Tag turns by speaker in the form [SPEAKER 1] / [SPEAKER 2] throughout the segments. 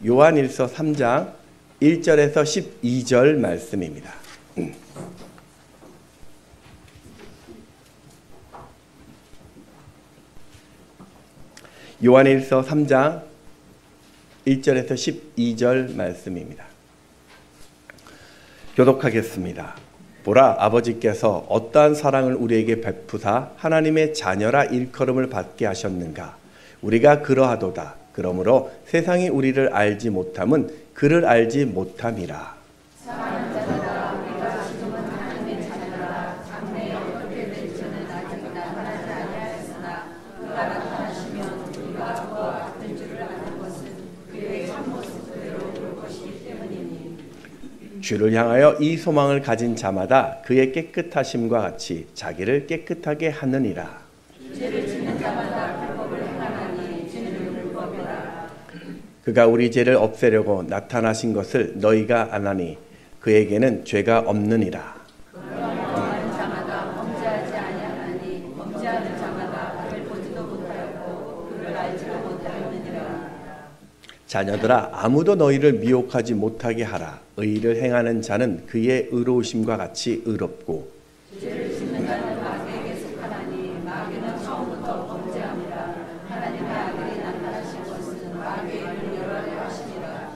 [SPEAKER 1] 요한일서 3장 1절에서 12절 말씀입니다. 요한일서 3장 1절에서 12절 말씀입니다. 교독하겠습니다. 보라, 아버지께서 어떠한 사랑을 우리에게 베푸사 하나님의 자녀라 일컬음을 받게 하셨는가. 우리가 그러하도다. 그러므로 세상이 우리를 알지 못함은 그를 알지 못함이라.
[SPEAKER 2] 사랑하는 자들아, 우리가 지금은 하나님의 자녀라. 장래에 어떻게 될지는 아직 나타나지 아니하였으나 그가 나타나시면 우리가 그와 같은 줄을 아는 것은 그의 참모습 그대로 볼 것이기 때문이니.
[SPEAKER 1] 주를 향하여 이 소망을 가진 자마다 그의 깨끗하심과 같이 자기를 깨끗하게 하느니라.
[SPEAKER 2] 죄를 짓는 자마다 불법을 행하나니 죄는 불법이라.
[SPEAKER 1] 그가 우리 죄를 없애려고 나타나신 것을 너희가 아나니 그에게는 죄가 없느니라.
[SPEAKER 2] 범하는 자마다 범죄하지 아니하나니 범죄하는 자마다 그를 보지도 못하였고 그를 알지도 못하였느니라.
[SPEAKER 1] 자녀들아, 아무도 너희를 미혹하지 못하게 하라. 의를 행하는 자는 그의 의로우심과 같이 의롭고
[SPEAKER 2] 죄를 짓는 자는 마귀에게 속하나니 마귀는 처음부터 범죄함이라. 하나님의 아들이 나타나신 것은 마귀의 일을 열하려 하심이라.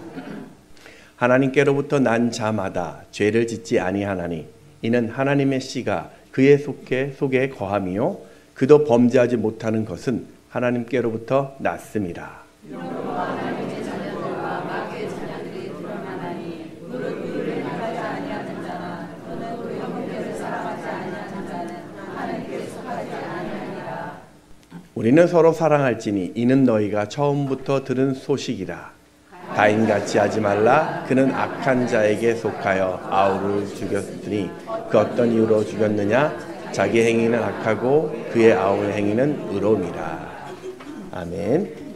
[SPEAKER 1] 하나님께로부터 난 자마다 죄를 짓지 아니하나니 이는 하나님의 씨가 그의 속에 거함이요 그도 범죄하지 못하는 것은 하나님께로부터 났음이라.
[SPEAKER 2] 하나님의 자녀들과 마귀의 자녀들이 드러나나니 무릇 의를 행하지 아니하는 자나 또는 그 형제를 사랑하지 아니하는 자는 하나님께 속하지 아니하니라.
[SPEAKER 1] 우리는 서로 사랑할지니 이는 너희가 처음부터 들은 소식이라. 가인같이 하지 말라. 그는 악한 자에게 속하여 아울을 죽였으니 그 어떤 이유로 죽였느냐. 자기 행위는 악하고 그의 아울 행위는 의로움이라. 아멘.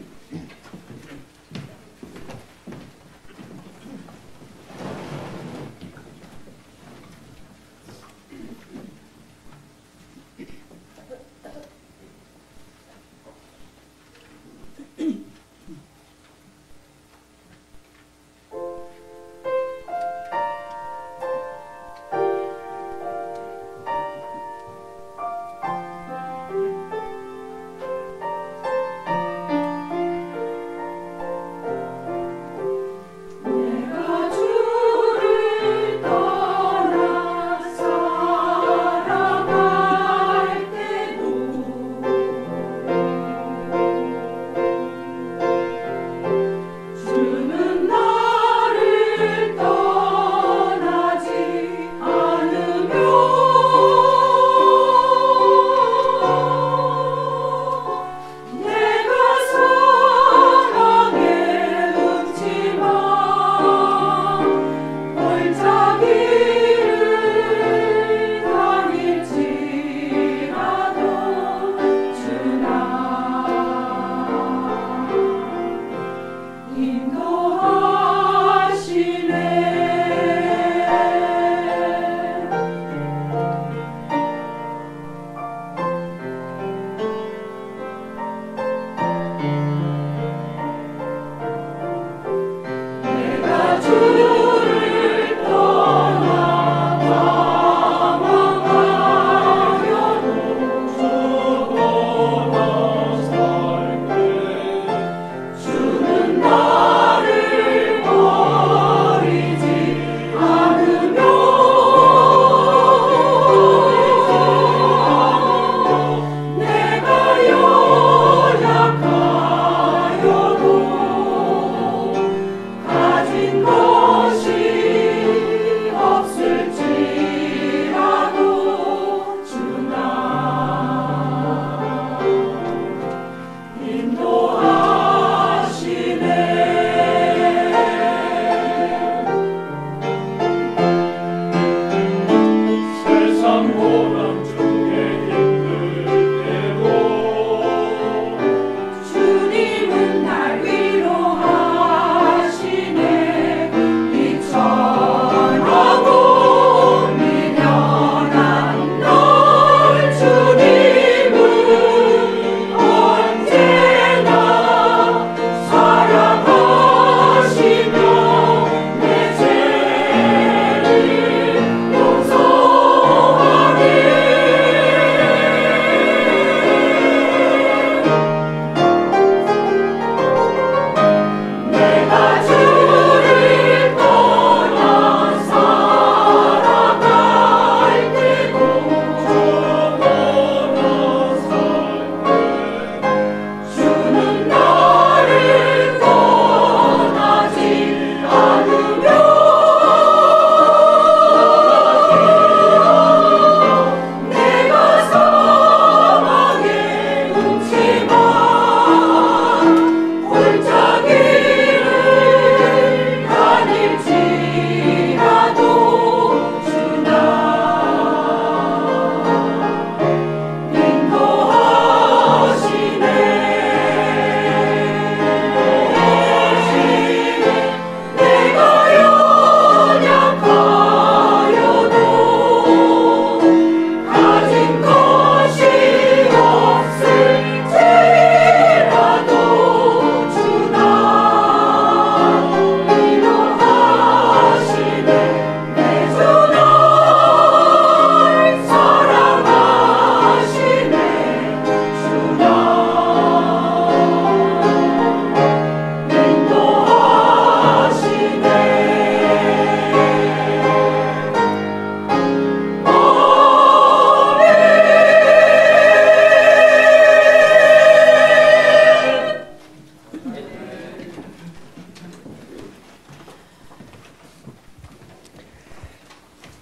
[SPEAKER 3] 나를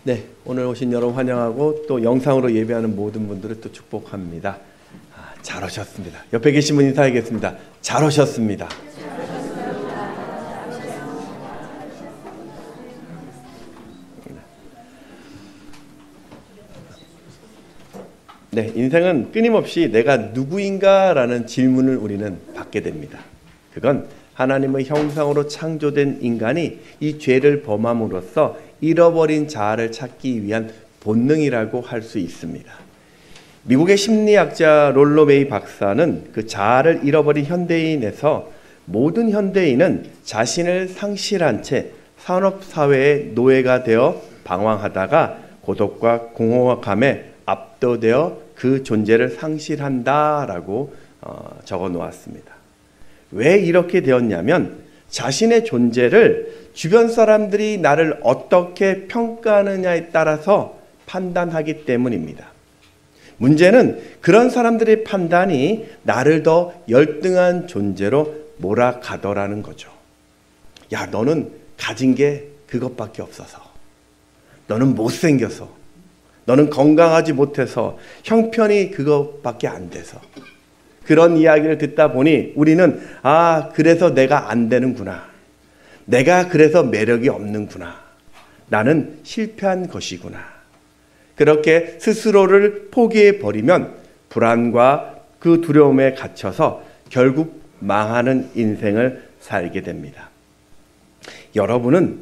[SPEAKER 1] 네, 오늘 오신 여러분 환영하고 또 영상으로 예배하는 모든 분들을 또 축복합니다. 잘 오셨습니다. 옆에 계신 분 인사하겠습니다. 잘 오셨습니다. 네, 인생은 끊임없이 내가 누구인가라는 질문을 우리는 받게 됩니다. 그건 하나님의 형상으로 창조된 인간이 이 죄를 범함으로써 잃어버린 자아를 찾기 위한 본능이라고 할 수 있습니다. 미국의 심리학자 롤러 메이 박사는 그 자아를 잃어버린 현대인에서 모든 현대인은 자신을 상실한 채 산업사회의 노예가 되어 방황하다가 고독과 공허함에 압도되어 그 존재를 상실한다라고 적어 놓았습니다. 왜 이렇게 되었냐면 자신의 존재를 주변 사람들이 나를 어떻게 평가하느냐에 따라서 판단하기 때문입니다. 문제는 그런 사람들의 판단이 나를 더 열등한 존재로 몰아가더라는 거죠. 야, 너는 가진 게 그것밖에 없어서, 너는 못생겨서, 너는 건강하지 못해서, 형편이 그것밖에 안 돼서, 그런 이야기를 듣다 보니 우리는 그래서 내가 안 되는구나, 내가 그래서 매력이 없는구나, 나는 실패한 것이구나, 그렇게 스스로를 포기해버리면 불안과 그 두려움에 갇혀서 결국 망하는 인생을 살게 됩니다. 여러분은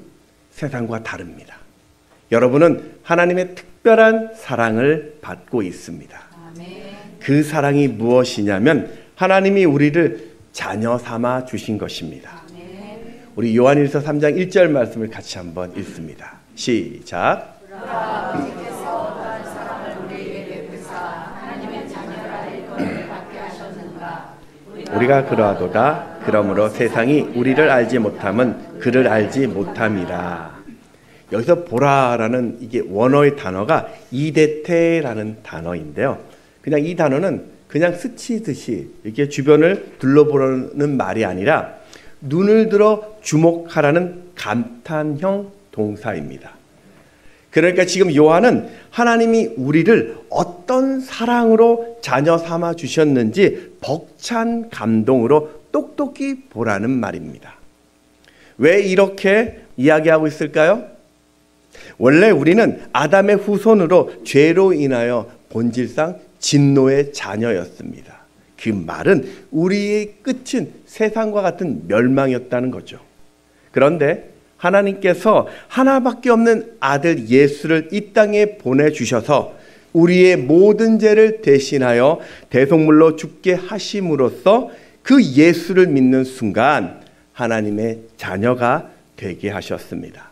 [SPEAKER 1] 세상과 다릅니다. 여러분은 하나님의 특별한 사랑을 받고 있습니다. 그 사랑이 무엇이냐면 하나님이 우리를 자녀 삼아 주신 것입니다. 우리 요한일서 3장 1절 말씀을 같이 한번 읽습니다. 시작. 우리가 그러하도다. 그러므로 세상이 우리를 알지 못함은 그를 알지 못함이라. 여기서 보라라는 이게 원어의 단어가 이데테라는 단어인데요. 그냥 이 단어는 그냥 스치듯이 이렇게 주변을 둘러보는 말이 아니라 눈을 들어 주목하라는 감탄형 동사입니다. 그러니까 지금 요한은 하나님이 우리를 어떤 사랑으로 자녀 삼아 주셨는지 벅찬 감동으로 똑똑히 보라는 말입니다. 왜 이렇게 이야기하고 있을까요? 원래 우리는 아담의 후손으로 죄로 인하여 본질상 진노의 자녀였습니다. 그 말은 우리의 끝은 세상과 같은 멸망이었다는 거죠. 그런데 하나님께서 하나밖에 없는 아들 예수를 이 땅에 보내주셔서 우리의 모든 죄를 대신하여 대속물로 죽게 하심으로써 그 예수를 믿는 순간 하나님의 자녀가 되게 하셨습니다.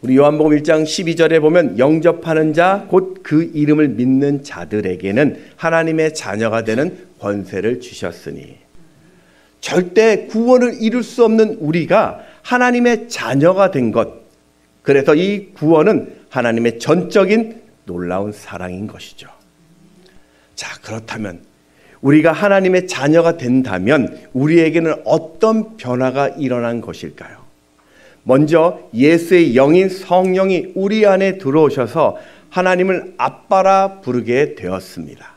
[SPEAKER 1] 우리 요한복음 1장 12절에 보면 영접하는 자 곧 그 이름을 믿는 자들에게는 하나님의 자녀가 되는 권세를 주셨으니, 절대 구원을 이룰 수 없는 우리가 하나님의 자녀가 된 것, 그래서 이 구원은 하나님의 전적인 놀라운 사랑인 것이죠. 자, 그렇다면 우리가 하나님의 자녀가 된다면 우리에게는 어떤 변화가 일어난 것일까요? 먼저 예수의 영인 성령이 우리 안에 들어오셔서 하나님을 아빠라 부르게 되었습니다.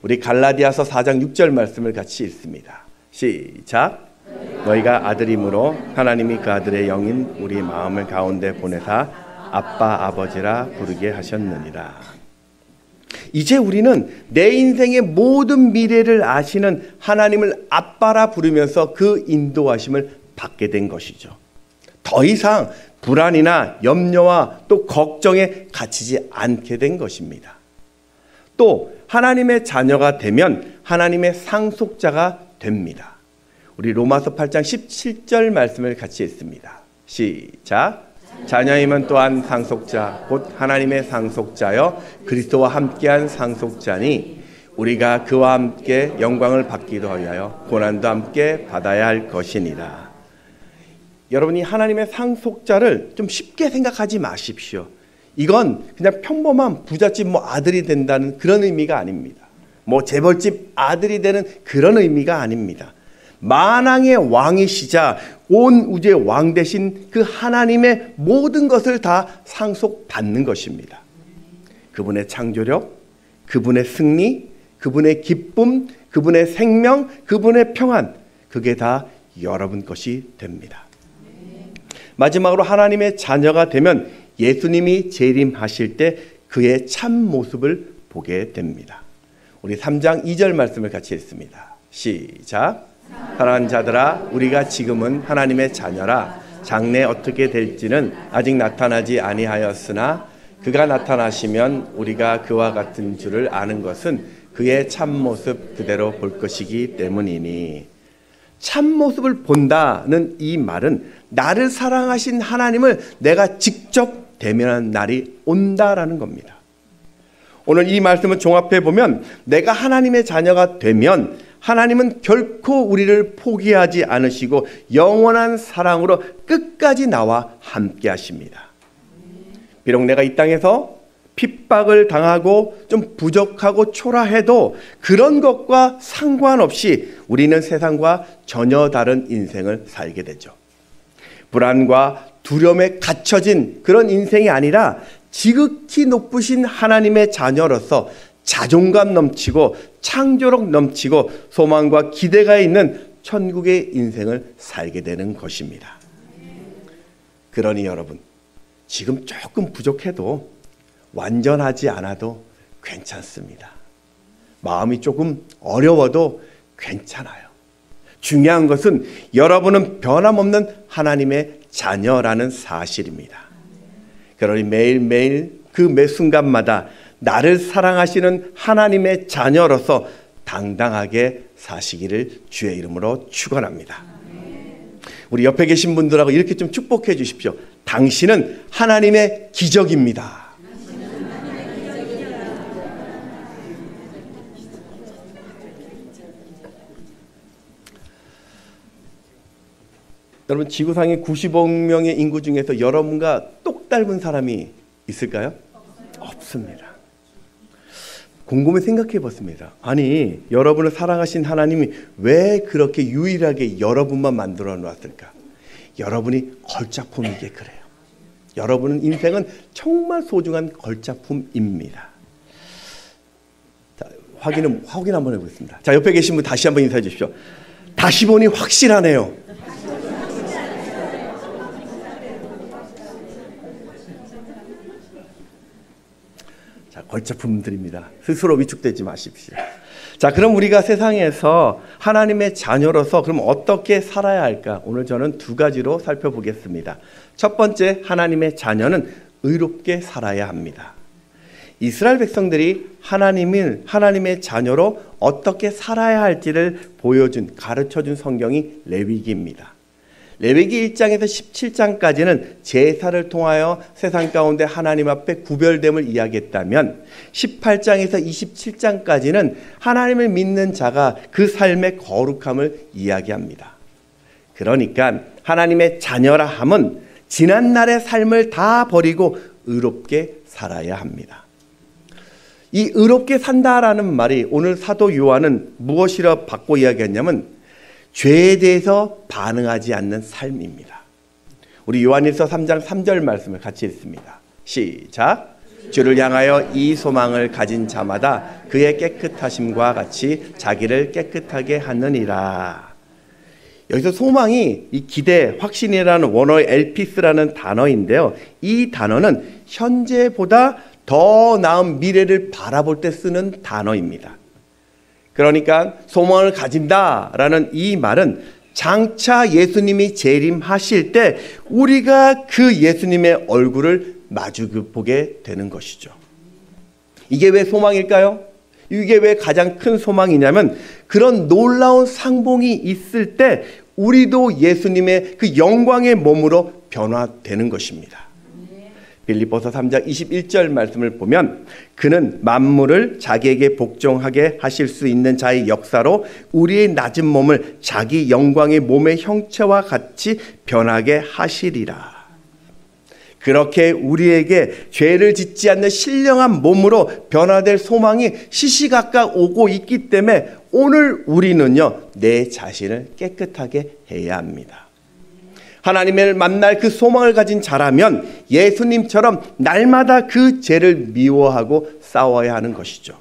[SPEAKER 1] 우리 갈라디아서 4장 6절 말씀을 같이 읽습니다. 시작. 너희가 아들임으로 하나님이 그 아들의 영인 우리 마음을 가운데 보내사 아빠 아버지라 부르게 하셨느니라. 이제 우리는 내 인생의 모든 미래를 아시는 하나님을 아빠라 부르면서 그 인도하심을 받게 된 것이죠. 더 이상 불안이나 염려와 또 걱정에 갇히지 않게 된 것입니다. 또 하나님의 자녀가 되면 하나님의 상속자가 됩니다. 우리 로마서 8장 17절 말씀을 같이 읽습니다. 시작. 자녀이면 또한 상속자 곧 하나님의 상속자여 그리스도와 함께한 상속자니 우리가 그와 함께 영광을 받기도 하여 고난도 함께 받아야 할 것이니라. 여러분이 하나님의 상속자를 좀 쉽게 생각하지 마십시오. 이건 그냥 평범한 부잣집 아들이 된다는 그런 의미가 아닙니다. 재벌집 아들이 되는 그런 의미가 아닙니다. 만왕의 왕이시자 온 우주의 왕 되신 그 하나님의 모든 것을 다 상속받는 것입니다. 그분의 창조력, 그분의 승리, 그분의 기쁨, 그분의 생명, 그분의 평안, 그게 다 여러분 것이 됩니다. 마지막으로 하나님의 자녀가 되면 예수님이 재림하실 때 그의 참 모습을 보게 됩니다. 우리 3장 2절 말씀을 같이 읽습니다. 시작. 사랑하는 자들아 우리가 지금은 하나님의 자녀라. 장래 어떻게 될지는 아직 나타나지 아니하였으나 그가 나타나시면 우리가 그와 같은 줄을 아는 것은 그의 참모습 그대로 볼 것이기 때문이니. 참모습을 본다는 이 말은 나를 사랑하신 하나님을 내가 직접 대면하는 날이 온다라는 겁니다. 오늘 이 말씀을 종합해 보면 내가 하나님의 자녀가 되면 하나님은 결코 우리를 포기하지 않으시고 영원한 사랑으로 끝까지 나와 함께 하십니다. 비록 내가 이 땅에서 핍박을 당하고 좀 부족하고 초라해도 그런 것과 상관없이 우리는 세상과 전혀 다른 인생을 살게 되죠. 불안과 두려움에 갇혀진 그런 인생이 아니라 지극히 높으신 하나님의 자녀로서 자존감 넘치고 창조력 넘치고 소망과 기대가 있는 천국의 인생을 살게 되는 것입니다. 그러니 여러분, 지금 조금 부족해도 완전하지 않아도 괜찮습니다. 마음이 조금 어려워도 괜찮아요. 중요한 것은 여러분은 변함없는 하나님의 자녀라는 사실입니다. 그러니 매일매일 그 매 순간마다 나를 사랑하시는 하나님의 자녀로서 당당하게 사시기를 주의 이름으로 축원합니다. 우리 옆에 계신 분들하고 이렇게 좀 축복해 주십시오. 당신은 하나님의 기적입니다. 여러분, 지구상의 90억 명의 인구 중에서 여러분과 똑 닮은 사람이 있을까요? 없습니다. 곰곰이 생각해 봤습니다. 아니, 여러분을 사랑하신 하나님이 왜 그렇게 유일하게 여러분만 만들어 놨을까? 여러분이 걸작품이게 그래요. 여러분은 인생은 정말 소중한 걸작품입니다. 자, 확인 한번 해보겠습니다. 자, 옆에 계신 분 다시 한번 인사해 주십시오. 다시 보니 확실하네요. 걸작품들입니다. 스스로 위축되지 마십시오. 자, 그럼 우리가 세상에서 하나님의 자녀로서 그럼 어떻게 살아야 할까? 오늘 저는 두 가지로 살펴보겠습니다. 첫 번째, 하나님의 자녀는 의롭게 살아야 합니다. 이스라엘 백성들이 하나님의 자녀로 어떻게 살아야 할지를 가르쳐준 성경이 레위기입니다. 레위기 1장에서 17장까지는 제사를 통하여 세상 가운데 하나님 앞에 구별됨을 이야기했다면 18장에서 27장까지는 하나님을 믿는 자가 그 삶의 거룩함을 이야기합니다. 그러니까 하나님의 자녀라 함은 지난날의 삶을 다 버리고 의롭게 살아야 합니다. 이 의롭게 산다라는 말이 오늘 사도 요한은 무엇이라 바꿔 이야기했냐면 죄에 대해서 반응하지 않는 삶입니다. 우리 요한일서 3장 3절 말씀을 같이 읽습니다. 시작. 주를 향하여 이 소망을 가진 자마다 그의 깨끗하심과 같이 자기를 깨끗하게 하느니라. 여기서 소망이 이 기대, 확신이라는 원어의 엘피스라는 단어인데요. 이 단어는 현재보다 더 나은 미래를 바라볼 때 쓰는 단어입니다. 그러니까 소망을 가진다라는 이 말은 장차 예수님이 재림하실 때 우리가 그 예수님의 얼굴을 마주 보게 되는 것이죠. 이게 왜 소망일까요? 이게 왜 가장 큰 소망이냐면 그런 놀라운 상봉이 있을 때 우리도 예수님의 그 영광의 몸으로 변화되는 것입니다. 빌립보서 3장 21절 말씀을 보면 그는 만물을 자기에게 복종하게 하실 수 있는 자의 역사로 우리의 낮은 몸을 자기 영광의 몸의 형체와 같이 변하게 하시리라. 그렇게 우리에게 죄를 짓지 않는 신령한 몸으로 변화될 소망이 시시각각 오고 있기 때문에 오늘 우리는요, 내 자신을 깨끗하게 해야 합니다. 하나님을 만날 그 소망을 가진 자라면 예수님처럼 날마다 그 죄를 미워하고 싸워야 하는 것이죠.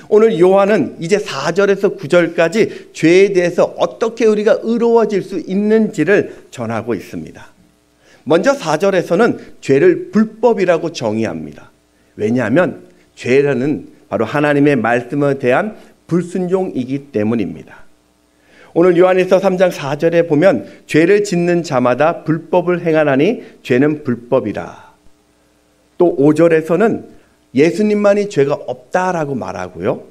[SPEAKER 1] 오늘 요한은 이제 4절에서 9절까지 죄에 대해서 어떻게 우리가 의로워질 수 있는지를 전하고 있습니다. 먼저 4절에서는 죄를 불법이라고 정의합니다. 왜냐하면 죄라는 바로 하나님의 말씀에 대한 불순종이기 때문입니다. 오늘 요한일서 3장 4절에 보면 죄를 짓는 자마다 불법을 행하나니 죄는 불법이라. 또 5절에서는 예수님만이 죄가 없다라고 말하고요.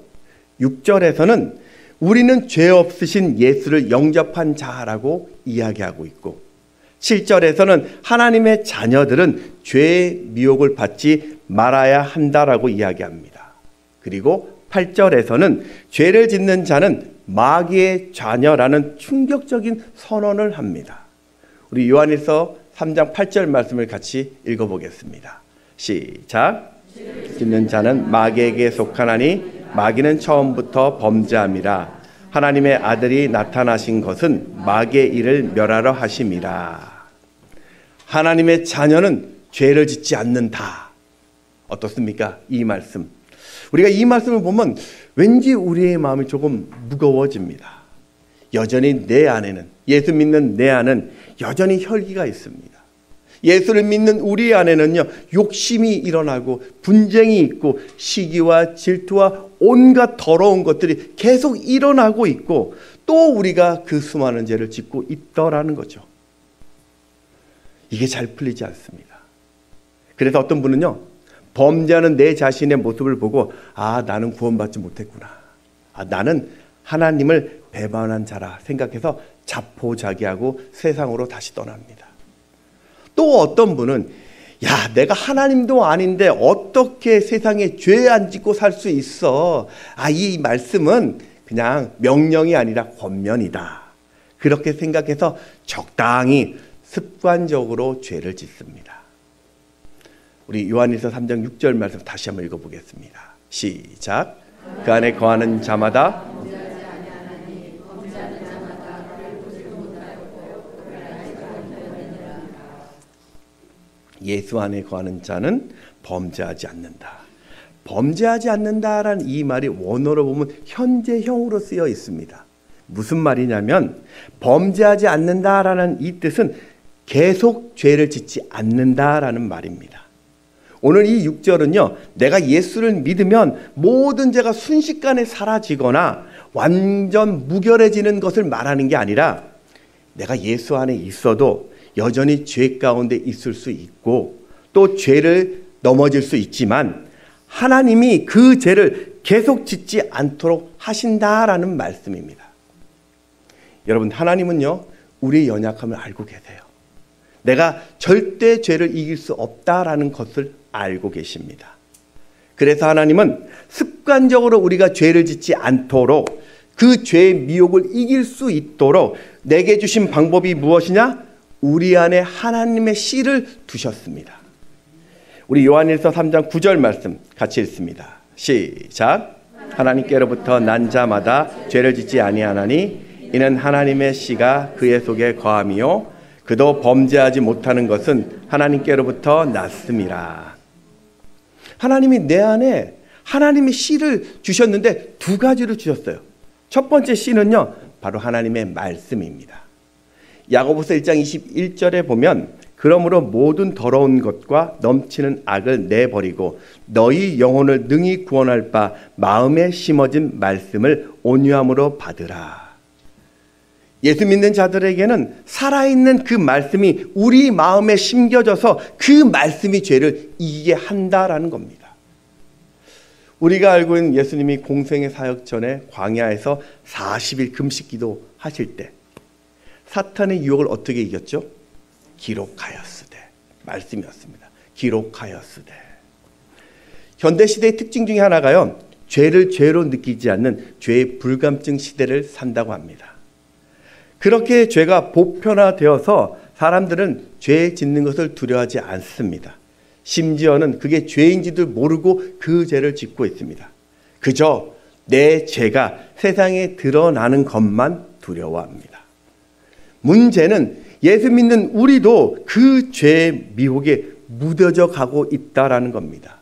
[SPEAKER 1] 6절에서는 우리는 죄 없으신 예수를 영접한 자라고 이야기하고 있고 7절에서는 하나님의 자녀들은 죄의 미혹을 받지 말아야 한다라고 이야기합니다. 그리고 8절에서는 죄를 짓는 자는 마귀의 자녀라는 충격적인 선언을 합니다. 우리 요한일서 3장 8절 말씀을 같이 읽어보겠습니다. 시작. 짓는 자는 마귀에게 속하나니 마귀는 처음부터 범죄함이라. 하나님의 아들이 나타나신 것은 마귀의 일을 멸하러 하심이라. 하나님의 자녀는 죄를 짓지 않는다. 어떻습니까? 이 말씀. 우리가 이 말씀을 보면 왠지 우리의 마음이 조금 무거워집니다. 여전히 내 안에는, 예수 믿는 내 안은 여전히 혈기가 있습니다. 예수를 믿는 우리 안에는요, 욕심이 일어나고 분쟁이 있고 시기와 질투와 온갖 더러운 것들이 계속 일어나고 있고 또 우리가 그 수많은 죄를 짓고 있더라는 거죠. 이게 잘 풀리지 않습니다. 그래서 어떤 분은요, 범죄하는 내 자신의 모습을 보고 나는 구원받지 못했구나. 나는 하나님을 배반한 자라 생각해서 자포자기하고 세상으로 다시 떠납니다. 또 어떤 분은 내가 하나님도 아닌데 어떻게 세상에 죄 안 짓고 살 수 있어. 이 말씀은 그냥 명령이 아니라 권면이다. 그렇게 생각해서 적당히 습관적으로 죄를 짓습니다. 우리 요한일서 3장 6절 말씀 다시 한번 읽어보겠습니다. 시작. 그 안에 거하는 자마다 예수 안에 거하는 자는 범죄하지 않는다. 범죄하지 않는다라는 이 말이 원어로 보면 현재형으로 쓰여 있습니다. 무슨 말이냐면 범죄하지 않는다라는 이 뜻은 계속 죄를 짓지 않는다라는 말입니다. 오늘 이 6절은요, 내가 예수를 믿으면 모든 죄가 순식간에 사라지거나 완전 무결해지는 것을 말하는 게 아니라 내가 예수 안에 있어도 여전히 죄 가운데 있을 수 있고 또 죄를 넘어질 수 있지만 하나님이 그 죄를 계속 짓지 않도록 하신다라는 말씀입니다. 여러분, 하나님은요, 우리의 연약함을 알고 계세요. 내가 절대 죄를 이길 수 없다라는 것을 알고 계십니다. 그래서 하나님은 습관적으로 우리가 죄를 짓지 않도록 그 죄의 미혹을 이길 수 있도록 내게 주신 방법이 무엇이냐? 우리 안에 하나님의 씨를 두셨습니다. 우리 요한일서 3장 9절 말씀 같이 읽습니다. 시작. 하나님께로부터 난 자마다 죄를 짓지 아니하나니 이는 하나님의 씨가 그의 속에 거함이요 그도 범죄하지 못하는 것은 하나님께로부터 났음이라. 하나님이 내 안에 하나님의 씨를 주셨는데 두 가지를 주셨어요. 첫 번째 씨는요, 바로 하나님의 말씀입니다. 야고보서 1장 21절에 보면 그러므로 모든 더러운 것과 넘치는 악을 내버리고 너희 영혼을 능히 구원할 바 마음에 심어진 말씀을 온유함으로 받으라. 예수 믿는 자들에게는 살아있는 그 말씀이 우리 마음에 심겨져서 그 말씀이 죄를 이기게 한다라는 겁니다. 우리가 알고 있는 예수님이 공생의 사역 전에 광야에서 40일 금식기도 하실 때 사탄의 유혹을 어떻게 이겼죠? 기록하였으되. 말씀이었습니다. 기록하였으되. 현대시대의 특징 중에 하나가요, 죄를 죄로 느끼지 않는 죄의 불감증 시대를 산다고 합니다. 그렇게 죄가 보편화되어서 사람들은 죄 짓는 것을 두려워하지 않습니다. 심지어는 그게 죄인지도 모르고 그 죄를 짓고 있습니다. 그저 내 죄가 세상에 드러나는 것만 두려워합니다. 문제는 예수 믿는 우리도 그 죄의 미혹에 무뎌져 가고 있다라는 겁니다.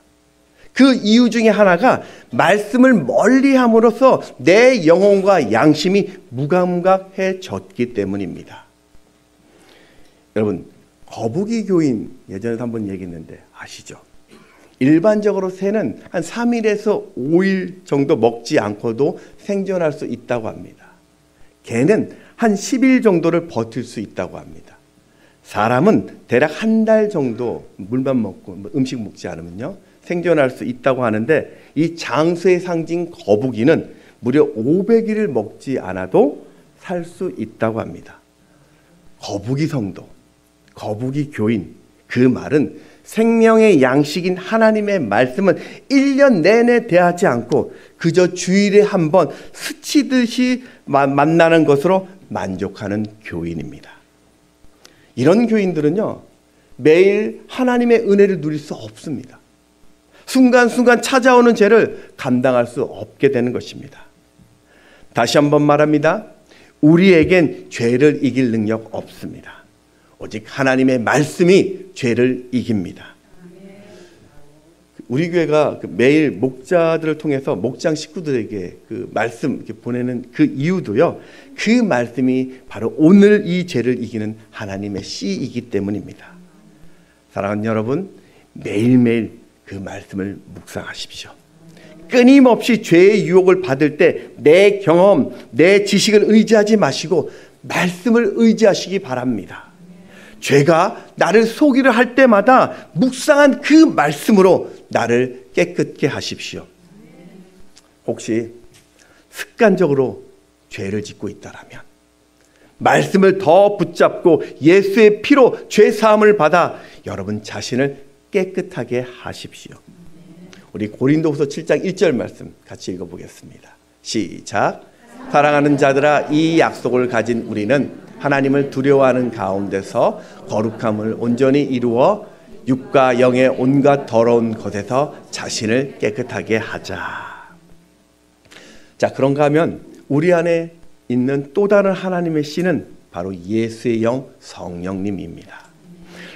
[SPEAKER 1] 그 이유 중에 하나가 말씀을 멀리함으로써 내 영혼과 양심이 무감각해졌기 때문입니다. 여러분, 거북이 교인 예전에 한번 얘기했는데 아시죠? 일반적으로 새는 한 3일에서 5일 정도 먹지 않고도 생존할 수 있다고 합니다. 개는 한 10일 정도를 버틸 수 있다고 합니다. 사람은 대략 한 달 정도 물만 먹고 음식 먹지 않으면요 생존할 수 있다고 하는데, 이 장수의 상징 거북이는 무려 500일을 먹지 않아도 살 수 있다고 합니다. 거북이 성도, 거북이 교인, 그 말은 생명의 양식인 하나님의 말씀은 1년 내내 대하지 않고 그저 주일에 한 번 스치듯이 만나는 것으로 만족하는 교인입니다. 이런 교인들은요, 매일 하나님의 은혜를 누릴 수 없습니다. 순간순간 찾아오는 죄를 감당할 수 없게 되는 것입니다. 다시 한번 말합니다. 우리에겐 죄를 이길 능력 없습니다. 오직 하나님의 말씀이 죄를 이깁니다. 우리 교회가 매일 목자들을 통해서 목장 식구들에게 그 말씀 보내는 그 이유도요, 그 말씀이 바로 오늘 이 죄를 이기는 하나님의 씨이기 때문입니다. 사랑하는 여러분, 매일매일 그 말씀을 묵상하십시오. 끊임없이 죄의 유혹을 받을 때 내 경험, 내 지식을 의지하지 마시고 말씀을 의지하시기 바랍니다. 죄가 나를 속이려 할 때마다 묵상한 그 말씀으로 나를 깨끗게 하십시오. 혹시 습관적으로 죄를 짓고 있다라면 말씀을 더 붙잡고 예수의 피로 죄 사함을 받아 여러분 자신을 깨끗하게 하십시오. 우리 고린도후서 7장 1절 말씀 같이 읽어보겠습니다. 시작. 사랑하는 자들아, 이 약속을 가진 우리는 하나님을 두려워하는 가운데서 거룩함을 온전히 이루어 육과 영의 온갖 더러운 것에서 자신을 깨끗하게 하자. 자, 그런가 하면 우리 안에 있는 또 다른 하나님의 씨는 바로 예수의 영 성령님입니다.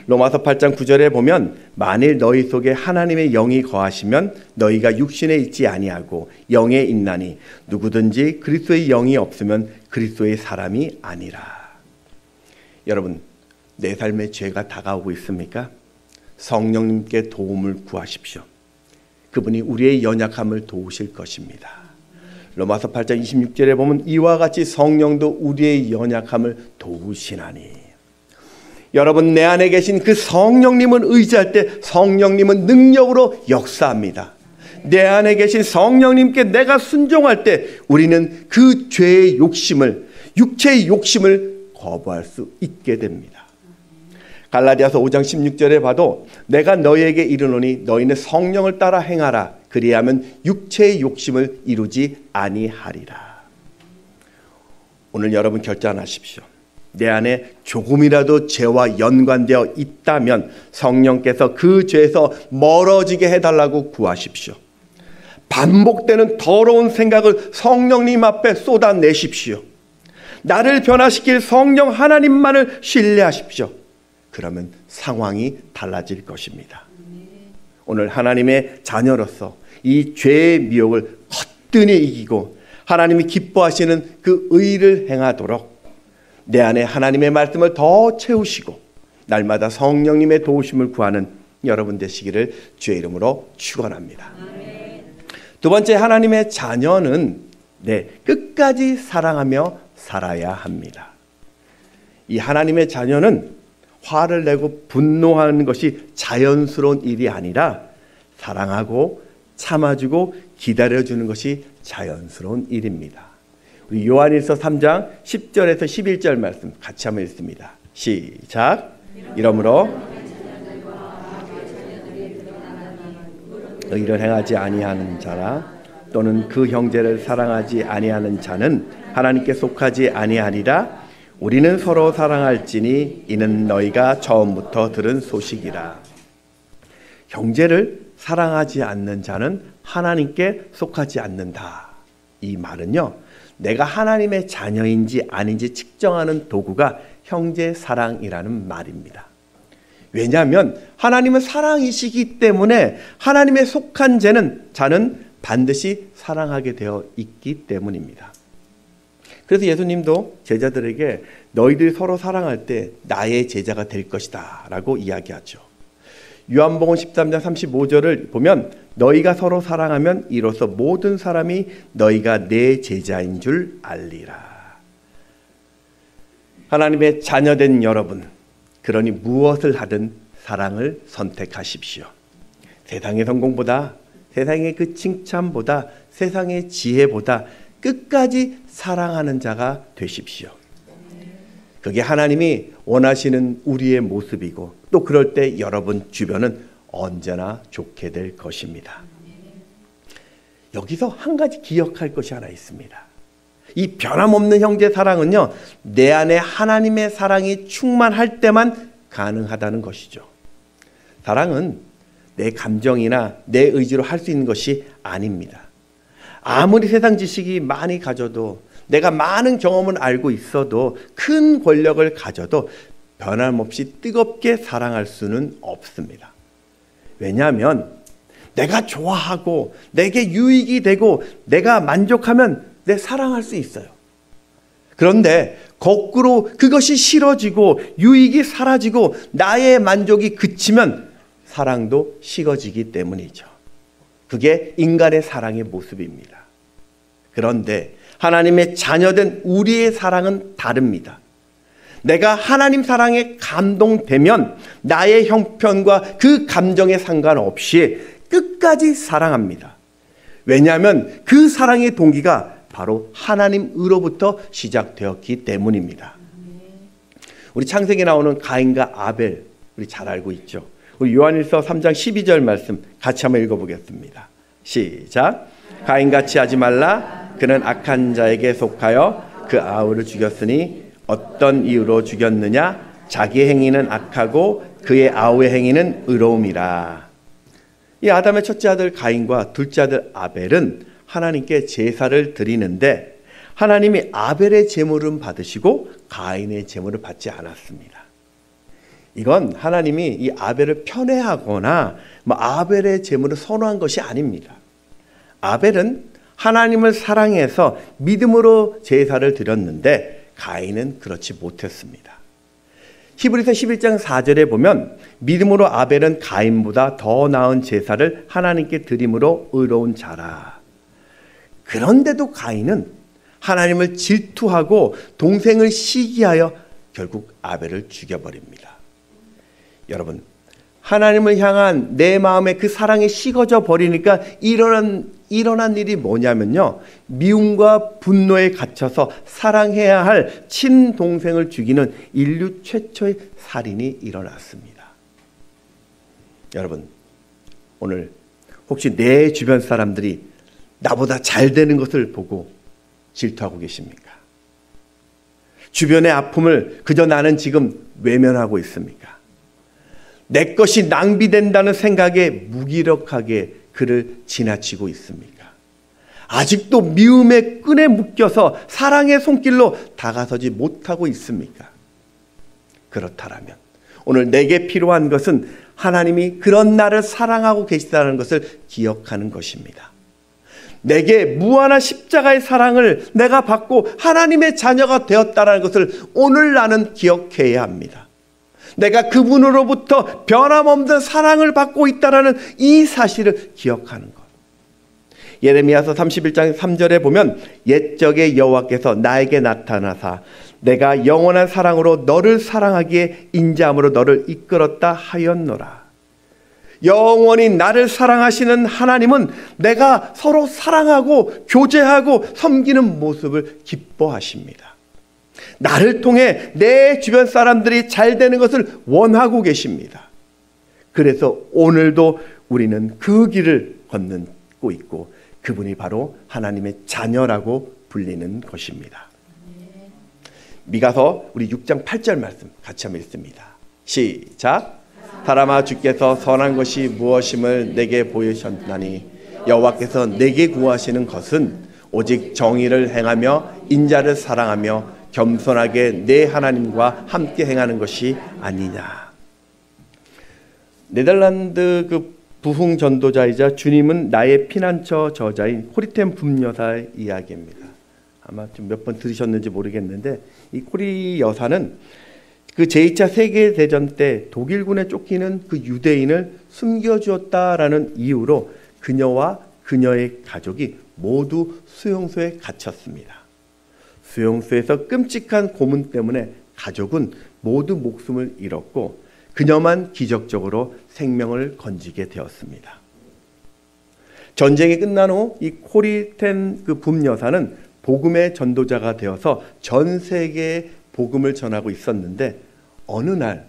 [SPEAKER 1] 로마서 8장 9절에 보면 만일 너희 속에 하나님의 영이 거하시면 너희가 육신에 있지 아니하고 영에 있나니 누구든지 그리스도의 영이 없으면 그리스도의 사람이 아니라. 여러분, 내 삶에 죄가 다가오고 있습니까? 성령님께 도움을 구하십시오. 그분이 우리의 연약함을 도우실 것입니다. 로마서 8장 26절에 보면 이와 같이 성령도 우리의 연약함을 도우시나니. 여러분, 내 안에 계신 그 성령님을 의지할 때 성령님은 능력으로 역사합니다. 내 안에 계신 성령님께 내가 순종할 때 우리는 그 죄의 욕심을, 육체의 욕심을 거부할 수 있게 됩니다. 갈라디아서 5장 16절에 봐도 내가 너희에게 이르노니 너희는 성령을 따라 행하라. 그리하면 육체의 욕심을 이루지 아니하리라. 오늘 여러분 결단하십시오. 내 안에 조금이라도 죄와 연관되어 있다면 성령께서 그 죄에서 멀어지게 해달라고 구하십시오. 반복되는 더러운 생각을 성령님 앞에 쏟아내십시오. 나를 변화시킬 성령 하나님만을 신뢰하십시오. 그러면 상황이 달라질 것입니다. 오늘 하나님의 자녀로서 이 죄의 미혹을 거뜬히 이기고 하나님이 기뻐하시는 그 의를 행하도록 내 안에 하나님의 말씀을 더 채우시고 날마다 성령님의 도우심을 구하는 여러분 되시기를 주의 이름으로 축원합니다. 두 번째, 하나님의 자녀는 끝까지 사랑하며 살아야 합니다. 이 하나님의 자녀는 화를 내고 분노하는 것이 자연스러운 일이 아니라 사랑하고 참아주고 기다려주는 것이 자연스러운 일입니다. 우리 요한일서 3장 10절에서 11절 말씀 같이 한번 읽습니다. 시작. 이러므로 의를 행하지 아니하는 자라 또는 그 형제를 사랑하지 아니하는 자는 하나님께 속하지 아니하리라. 우리는 서로 사랑할지니 이는 너희가 처음부터 들은 소식이라. 형제를 사랑하지 않는 자는 하나님께 속하지 않는다. 이 말은요, 내가 하나님의 자녀인지 아닌지 측정하는 도구가 형제 사랑이라는 말입니다. 왜냐하면 하나님은 사랑이시기 때문에 하나님의 속한 자는 반드시 사랑하게 되어 있기 때문입니다. 그래서 예수님도 제자들에게 너희들이 서로 사랑할 때 나의 제자가 될 것이다 라고 이야기하죠. 요한복음 13장 35절을 보면 너희가 서로 사랑하면 이로써 모든 사람이 너희가 내 제자인 줄 알리라. 하나님의 자녀된 여러분, 그러니 무엇을 하든 사랑을 선택하십시오. 세상의 성공보다, 세상의 그 칭찬보다, 세상의 지혜보다 끝까지 사랑하는 자가 되십시오. 그게 하나님이 원하시는 우리의 모습이고 또 그럴 때 여러분 주변은 언제나 좋게 될 것입니다. 여기서 한 가지 기억할 것이 하나 있습니다. 이 변함없는 형제 사랑은요, 내 안에 하나님의 사랑이 충만할 때만 가능하다는 것이죠. 사랑은 내 감정이나 내 의지로 할 수 있는 것이 아닙니다. 아무리 세상 지식이 많이 가져도 내가 많은 경험을 알고 있어도 큰 권력을 가져도 변함없이 뜨겁게 사랑할 수는 없습니다. 왜냐하면 내가 좋아하고 내게 유익이 되고 내가 만족하면 내 사랑할 수 있어요. 그런데 거꾸로 그것이 싫어지고 유익이 사라지고 나의 만족이 그치면 사랑도 식어지기 때문이죠. 그게 인간의 사랑의 모습입니다. 그런데 하나님의 자녀된 우리의 사랑은 다릅니다. 내가 하나님 사랑에 감동되면 나의 형편과 그 감정에 상관없이 끝까지 사랑합니다. 왜냐하면 그 사랑의 동기가 바로 하나님으로부터 시작되었기 때문입니다. 우리 창세기에 나오는 가인과 아벨, 우리 잘 알고 있죠. 우리 요한일서 3장 12절 말씀 같이 한번 읽어보겠습니다. 시작. 가인같이 하지 말라. 그는 악한 자에게 속하여 그 아우를 죽였으니 어떤 이유로 죽였느냐? 자기의 행위는 악하고 그의 아우의 행위는 의로움이라. 이 아담의 첫째 아들 가인과 둘째 아들 아벨은 하나님께 제사를 드리는데 하나님이 아벨의 제물은 받으시고 가인의 제물을 받지 않았습니다. 이건 하나님이 이 아벨을 편애하거나 아벨의 제물을 선호한 것이 아닙니다. 아벨은 하나님을 사랑해서 믿음으로 제사를 드렸는데 가인은 그렇지 못했습니다. 히브리서 11장 4절에 보면 믿음으로 아벨은 가인보다 더 나은 제사를 하나님께 드림으로 의로운 자라. 그런데도 가인은 하나님을 질투하고 동생을 시기하여 결국 아벨을 죽여버립니다. 여러분, 하나님을 향한 내 마음의 그 사랑이 식어져 버리니까 이런 일어난 일이 뭐냐면요, 미움과 분노에 갇혀서 사랑해야 할 친동생을 죽이는 인류 최초의 살인이 일어났습니다. 여러분, 오늘 혹시 내 주변 사람들이 나보다 잘 되는 것을 보고 질투하고 계십니까? 주변의 아픔을 그저 나는 지금 외면하고 있습니까? 내 것이 낭비된다는 생각에 무기력하게 그를 지나치고 있습니까? 아직도 미움의 끈에 묶여서 사랑의 손길로 다가서지 못하고 있습니까? 그렇다면 오늘 내게 필요한 것은 하나님이 그런 나를 사랑하고 계시다는 것을 기억하는 것입니다. 내게 무한한 십자가의 사랑을 내가 받고 하나님의 자녀가 되었다는 것을 오늘 나는 기억해야 합니다. 내가 그분으로부터 변함없는 사랑을 받고 있다는 이 사실을 기억하는 것. 예레미야서 31장 3절에 보면 옛적에 여호와께서 나에게 나타나사 내가 영원한 사랑으로 너를 사랑하기에 인자함으로 너를 이끌었다 하였노라. 영원히 나를 사랑하시는 하나님은 내가 서로 사랑하고 교제하고 섬기는 모습을 기뻐하십니다. 나를 통해 내 주변 사람들이 잘 되는 것을 원하고 계십니다. 그래서 오늘도 우리는 그 길을 걷고 있고 그분이 바로 하나님의 자녀라고 불리는 것입니다. 미가서 우리 6장 8절 말씀 같이 한번 읽습니다. 시작. 사람아, 주께서 선한 것이 무엇임을 내게 보이셨나니 여호와께서 내게 구하시는 것은 오직 정의를 행하며 인자를 사랑하며 겸손하게 내 하나님과 함께 행하는 것이 아니냐. 네덜란드 그 부흥 전도자이자 주님은 나의 피난처 저자인 코리텐 붐여사의 이야기입니다. 아마 좀 몇 번 들으셨는지 모르겠는데 이 코리 여사는 그 제2차 세계대전 때 독일군에 쫓기는 그 유대인을 숨겨주었다라는 이유로 그녀와 그녀의 가족이 모두 수용소에 갇혔습니다. 수용소에서 끔찍한 고문 때문에 가족은 모두 목숨을 잃었고 그녀만 기적적으로 생명을 건지게 되었습니다. 전쟁이 끝난 후 이 코리텐 그 붐 여사는 복음의 전도자가 되어서 전 세계에 복음을 전하고 있었는데 어느 날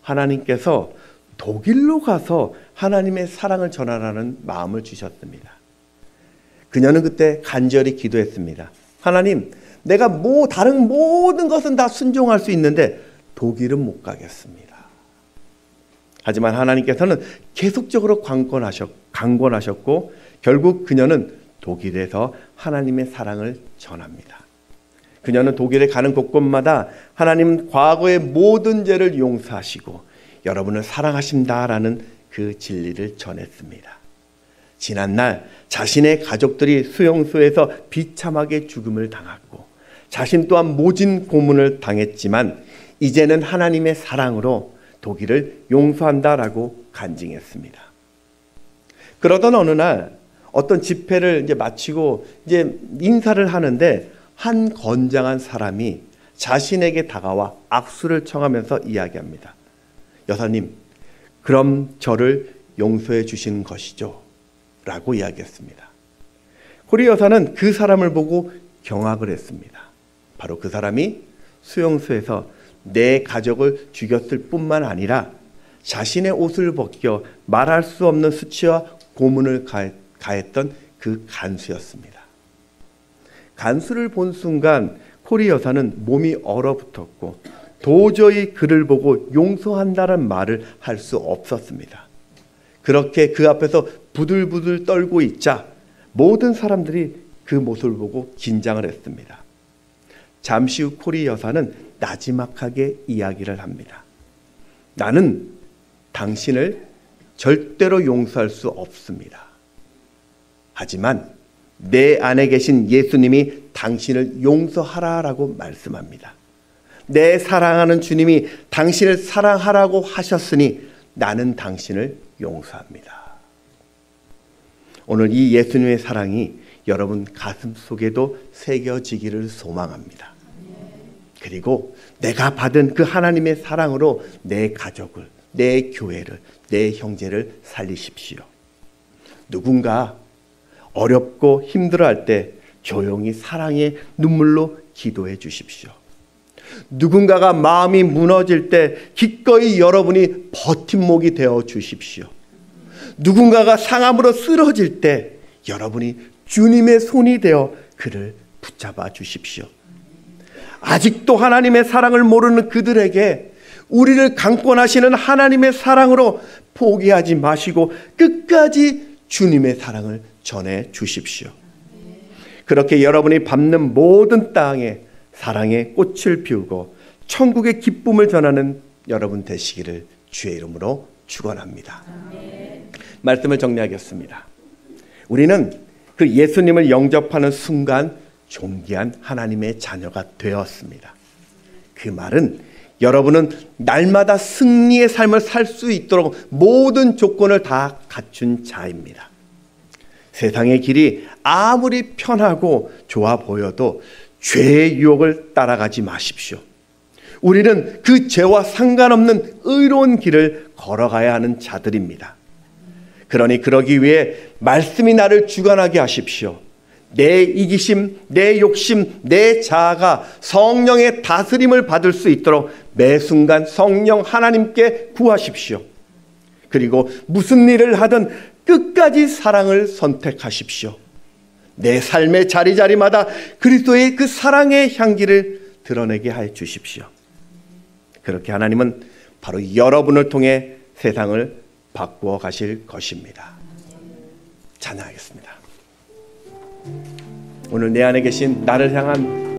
[SPEAKER 1] 하나님께서 독일로 가서 하나님의 사랑을 전하라는 마음을 주셨습니다. 그녀는 그때 간절히 기도했습니다. 하나님, 내가 다른 모든 것은 다 순종할 수 있는데 독일은 못 가겠습니다. 하지만 하나님께서는 계속적으로 강권하셨고 결국 그녀는 독일에서 하나님의 사랑을 전합니다. 그녀는 독일에 가는 곳곳마다 하나님 과거의 모든 죄를 용서하시고 여러분을 사랑하신다라는 그 진리를 전했습니다. 지난날 자신의 가족들이 수용소에서 비참하게 죽음을 당했고 자신 또한 모진 고문을 당했지만 이제는 하나님의 사랑으로 독일을 용서한다라고 간증했습니다. 그러던 어느 날 어떤 집회를 마치고 인사를 하는데 한 건장한 사람이 자신에게 다가와 악수를 청하면서 이야기합니다. 여사님, 그럼 저를 용서해 주시는 것이죠? 라고 이야기했습니다. 코리 여사는 그 사람을 보고 경악을 했습니다. 바로 그 사람이 수용소에서 내 가족을 죽였을 뿐만 아니라 자신의 옷을 벗겨 말할 수 없는 수치와 고문을 가했던 그 간수였습니다. 간수를 본 순간 코리 여사는 몸이 얼어붙었고 도저히 그를 보고 용서한다는 말을 할 수 없었습니다. 그렇게 그 앞에서 부들부들 떨고 있자 모든 사람들이 그 모습을 보고 긴장을 했습니다. 잠시 후 코리 여사는 나지막하게 이야기를 합니다. 나는 당신을 절대로 용서할 수 없습니다. 하지만 내 안에 계신 예수님이 당신을 용서하라라고 말씀합니다. 내 사랑하는 주님이 당신을 사랑하라고 하셨으니 나는 당신을 용서합니다. 오늘 이 예수님의 사랑이 여러분 가슴 속에도 새겨지기를 소망합니다. 그리고 내가 받은 그 하나님의 사랑으로 내 가족을, 내 교회를, 내 형제를 살리십시오. 누군가 어렵고 힘들어할 때 조용히 사랑의 눈물로 기도해 주십시오. 누군가가 마음이 무너질 때 기꺼이 여러분이 버팀목이 되어 주십시오. 누군가가 상함으로 쓰러질 때 여러분이 주님의 손이 되어 그를 붙잡아 주십시오. 아직도 하나님의 사랑을 모르는 그들에게 우리를 강권하시는 하나님의 사랑으로 포기하지 마시고 끝까지 주님의 사랑을 전해 주십시오. 그렇게 여러분이 밟는 모든 땅에 사랑의 꽃을 피우고 천국의 기쁨을 전하는 여러분 되시기를 주의 이름으로 축원합니다. 말씀을 정리하겠습니다. 우리는 그 예수님을 영접하는 순간 존귀한 하나님의 자녀가 되었습니다. 그 말은 여러분은 날마다 승리의 삶을 살 수 있도록 모든 조건을 다 갖춘 자입니다. 세상의 길이 아무리 편하고 좋아 보여도 죄의 유혹을 따라가지 마십시오. 우리는 그 죄와 상관없는 의로운 길을 걸어가야 하는 자들입니다. 그러니 그러기 위해 말씀이 나를 주관하게 하십시오. 내 이기심, 내 욕심, 내 자아가 성령의 다스림을 받을 수 있도록 매 순간 성령 하나님께 구하십시오. 그리고 무슨 일을 하든 끝까지 사랑을 선택하십시오. 내 삶의 자리자리마다 그리스도의 그 사랑의 향기를 드러내게 해 주십시오. 그렇게 하나님은 바로 여러분을 통해 세상을 바꾸어 가실 것입니다. 찬양하겠습니다. 오늘 내 안에 계신 나를 향한